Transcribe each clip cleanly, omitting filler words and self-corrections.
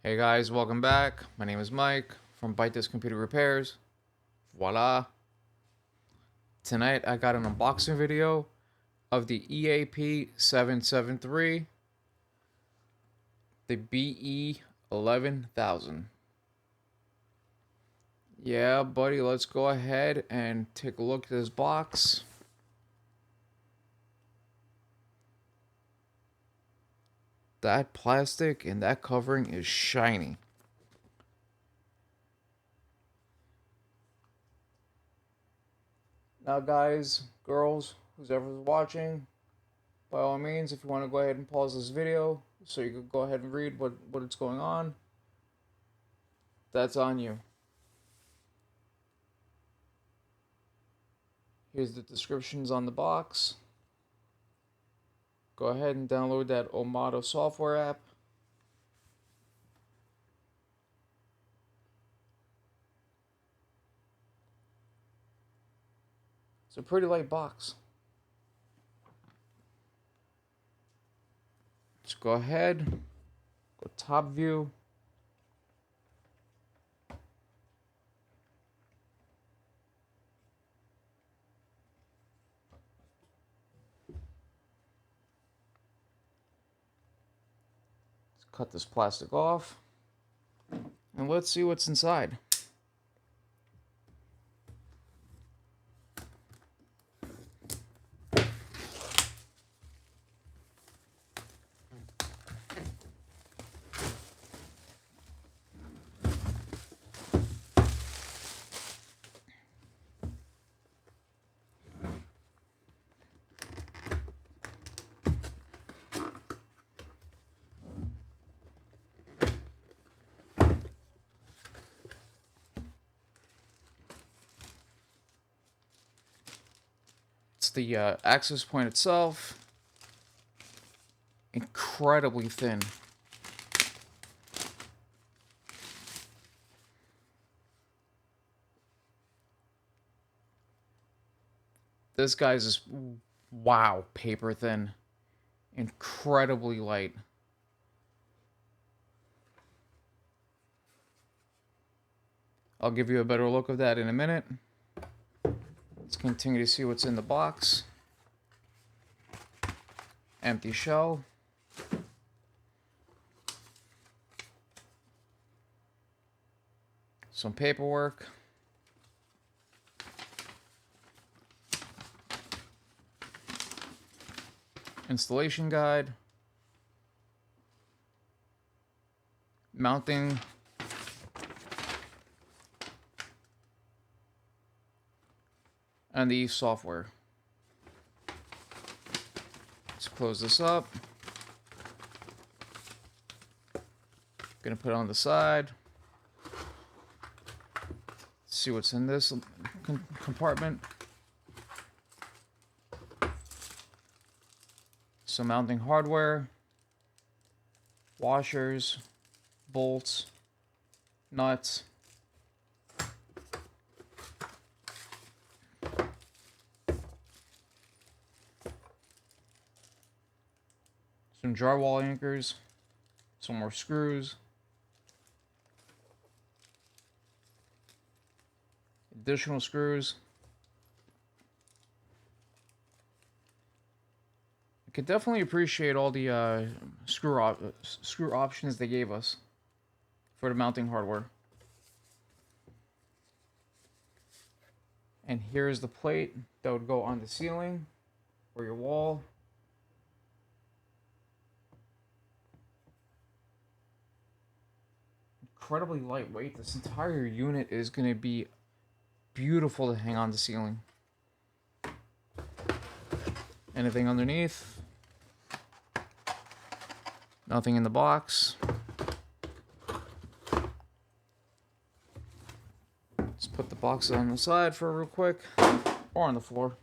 Hey guys, welcome back. My name is Mike from Bite This Computer Repairs. Voila. Tonight I got an unboxing video of the EAP773, the BE11000. Yeah, buddy, let's go ahead and take a look at this box. That plastic and that covering is shiny. Now guys, girls, who's ever watching, by all means, if you want to go ahead and pause this video so you can go ahead and read what it's going on, that's on you. Here's the descriptions on the box. Go ahead and download that Omado software app. It's a pretty light box. Let's go ahead, go top view. Let's cut this plastic off, and let's see what's inside. It's the access point itself. Incredibly thin. This guy's is, wow, paper thin. Incredibly light. I'll give you a better look of that in a minute. Let's continue to see what's in the box. Empty shell. Some paperwork. Installation guide. Mounting. And the software. Let's close this up. Gonna put it on the side. See what's in this compartment. Some mounting hardware, washers, bolts, nuts, some drywall anchors, some more screws, additional screws. I could definitely appreciate all the screw options they gave us for the mounting hardware. And here's the plate that would go on the ceiling or your wall. Incredibly lightweight. This entire unit is going to be beautiful to hang on the ceiling. Anything underneath? Nothing in the box. Let's put the box on the side for real quick, or on the floor.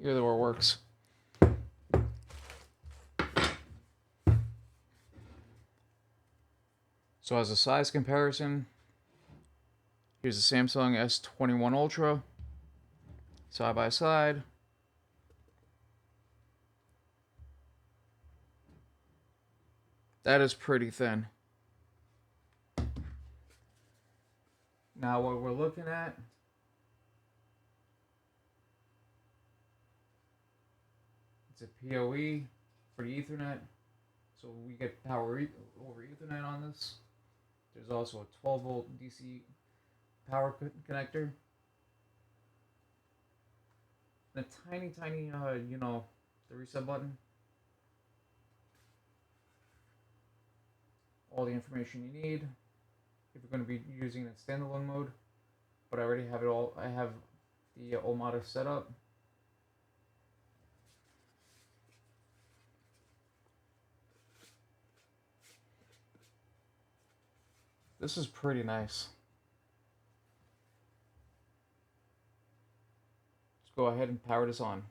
Either or works. So as a size comparison, here's the Samsung S21 Ultra, side by side. That is pretty thin. Now what we're looking at, it's a PoE for the Ethernet. So we get power over Ethernet on this. There's also a 12 volt DC power connector. And a tiny, the reset button. All the information you need if you're going to be using it in standalone mode. But I already have it all. I have the Omada set up. This is pretty nice. Let's go ahead and power this on.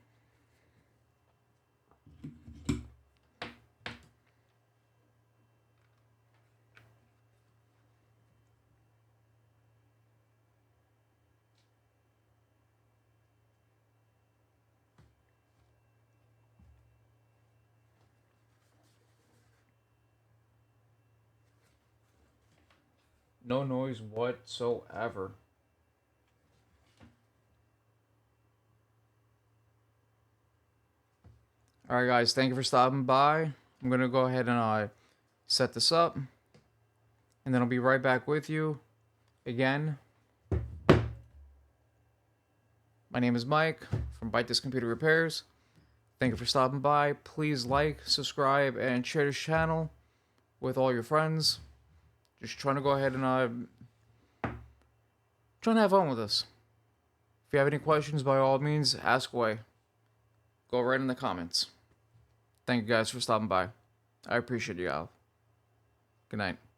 No noise whatsoever. Alright guys, thank you for stopping by. I'm going to go ahead and set this up. And then I'll be right back with you again. My name is Mike from Byte This Computer Repairs. Thank you for stopping by. Please like, subscribe, and share this channel with all your friends. Just trying to go ahead and trying to have fun with this. If you have any questions, by all means, ask away. Go right in the comments. Thank you guys for stopping by. I appreciate you all. Good night.